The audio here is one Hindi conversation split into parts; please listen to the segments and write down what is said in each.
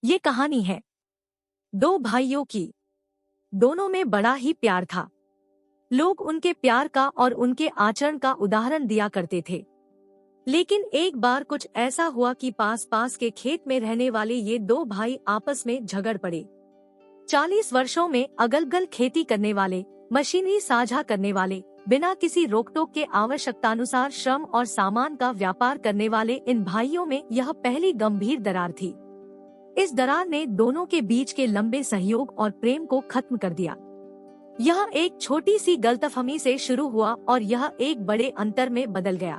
ये कहानी है दो भाइयों की। दोनों में बड़ा ही प्यार था। लोग उनके प्यार का और उनके आचरण का उदाहरण दिया करते थे। लेकिन एक बार कुछ ऐसा हुआ कि पास पास के खेत में रहने वाले ये दो भाई आपस में झगड़ पड़े। 40 वर्षों में अगल-बगल खेती करने वाले, मशीनरी साझा करने वाले, बिना किसी रोक-टोक के आवश्यकतानुसार श्रम और सामान का व्यापार करने वाले इन भाइयों में यह पहली गंभीर दरार थी। इस दरार ने दोनों के बीच के लंबे सहयोग और प्रेम को खत्म कर दिया। यह एक छोटी सी गलतफहमी से शुरू हुआ और यह एक बड़े अंतर में बदल गया।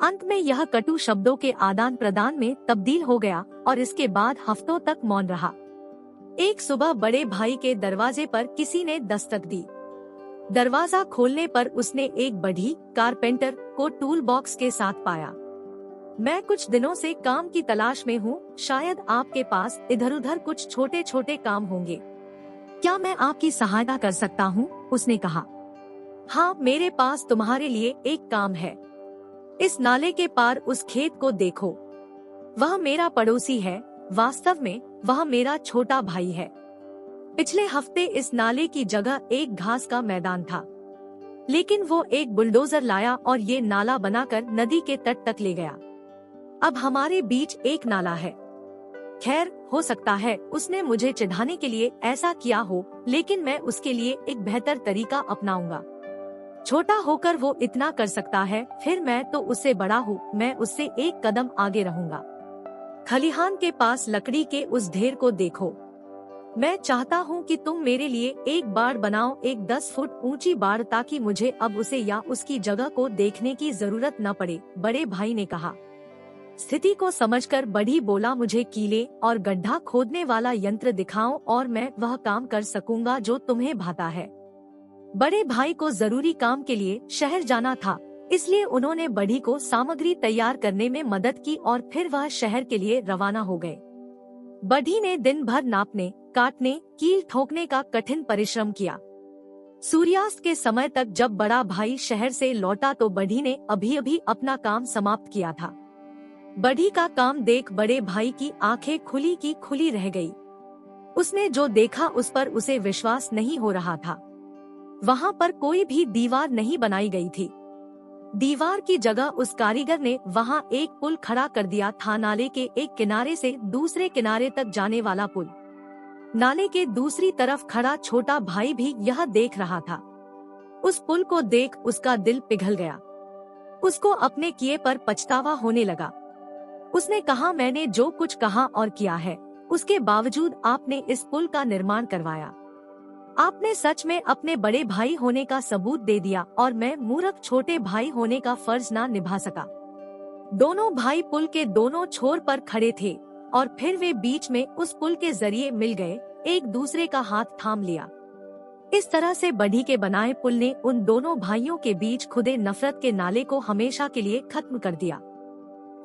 अंत में यह कटु शब्दों के आदान प्रदान में तब्दील हो गया और इसके बाद हफ्तों तक मौन रहा। एक सुबह बड़े भाई के दरवाजे पर किसी ने दस्तक दी। दरवाजा खोलने पर उसने एक बढ़ी कारपेंटर को टूल बॉक्स के साथ पाया। मैं कुछ दिनों से काम की तलाश में हूँ, शायद आपके पास इधर उधर कुछ छोटे छोटे काम होंगे। क्या मैं आपकी सहायता कर सकता हूँ? उसने कहा। हाँ, मेरे पास तुम्हारे लिए एक काम है। इस नाले के पार उस खेत को देखो। वह मेरा पड़ोसी है। वास्तव में वह मेरा छोटा भाई है। पिछले हफ्ते इस नाले की जगह एक घास का मैदान था, लेकिन वो एक बुलडोजर लाया और ये नाला बनाकर नदी के तट तक ले गया। अब हमारे बीच एक नाला है। खैर, हो सकता है उसने मुझे चिढ़ाने के लिए ऐसा किया हो, लेकिन मैं उसके लिए एक बेहतर तरीका अपनाऊंगा। छोटा होकर वो इतना कर सकता है, फिर मैं तो उससे बड़ा हूँ, मैं उससे एक कदम आगे रहूंगा। खलिहान के पास लकड़ी के उस ढेर को देखो। मैं चाहता हूँ कि तुम मेरे लिए एक बाड़ बनाओ, एक 10 फुट ऊंची बाड़, ताकि मुझे अब उसे या उसकी जगह को देखने की जरूरत न पड़े। बड़े भाई ने कहा। स्थिति को समझकर बढ़ी बोला, मुझे कीले और गड्ढा खोदने वाला यंत्र दिखाओ और मैं वह काम कर सकूंगा जो तुम्हें भाता है। बड़े भाई को जरूरी काम के लिए शहर जाना था, इसलिए उन्होंने बढ़ी को सामग्री तैयार करने में मदद की और फिर वह शहर के लिए रवाना हो गए। बढ़ी ने दिन भर नापने, काटने, कील ठोकने का कठिन परिश्रम किया। सूर्यास्त के समय तक जब बड़ा भाई शहर से लौटा तो बढ़ी ने अभी अभी अपना काम समाप्त किया था। बढ़ी का काम देख बड़े भाई की आंखें खुली की खुली रह गई। उसने जो देखा उस पर उसे विश्वास नहीं हो रहा था। वहाँ पर कोई भी दीवार नहीं बनाई गई थी। दीवार की जगह उस कारीगर ने वहाँ एक पुल खड़ा कर दिया था, नाले के एक किनारे से दूसरे किनारे तक जाने वाला पुल। नाले के दूसरी तरफ खड़ा छोटा भाई भी यह देख रहा था। उस पुल को देख उसका दिल पिघल गया। उसको अपने किए पर पछतावा होने लगा। उसने कहा, मैंने जो कुछ कहा और किया है, उसके बावजूद आपने इस पुल का निर्माण करवाया। आपने सच में अपने बड़े भाई होने का सबूत दे दिया और मैं मूर्ख छोटे भाई होने का फर्ज ना निभा सका। दोनों भाई पुल के दोनों छोर पर खड़े थे और फिर वे बीच में उस पुल के जरिए मिल गए, एक दूसरे का हाथ थाम लिया। इस तरह से बढ़ी के बनाए पुल ने उन दोनों भाइयों के बीच खुदे नफरत के नाले को हमेशा के लिए खत्म कर दिया।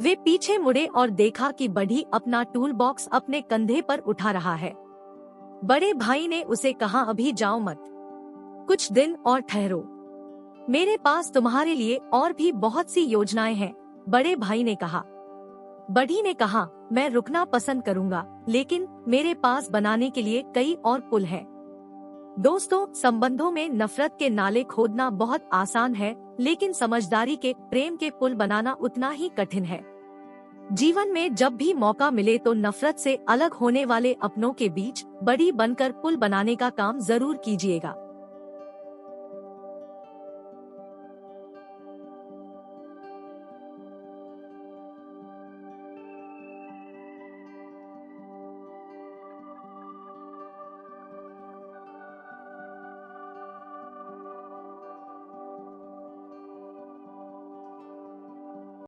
वे पीछे मुड़े और देखा कि बढ़ी अपना टूल बॉक्स अपने कंधे पर उठा रहा है। बड़े भाई ने उसे कहा, अभी जाओ मत, कुछ दिन और ठहरो। मेरे पास तुम्हारे लिए और भी बहुत सी योजनाएं हैं। बड़े भाई ने कहा। बढ़ी ने कहा, मैं रुकना पसंद करूंगा, लेकिन मेरे पास बनाने के लिए कई और पुल हैं। दोस्तों, संबंधों में नफरत के नाले खोदना बहुत आसान है, लेकिन समझदारी के, प्रेम के पुल बनाना उतना ही कठिन है। जीवन में जब भी मौका मिले तो नफरत से अलग होने वाले अपनों के बीच बड़ी बनकर पुल बनाने का काम जरूर कीजिएगा।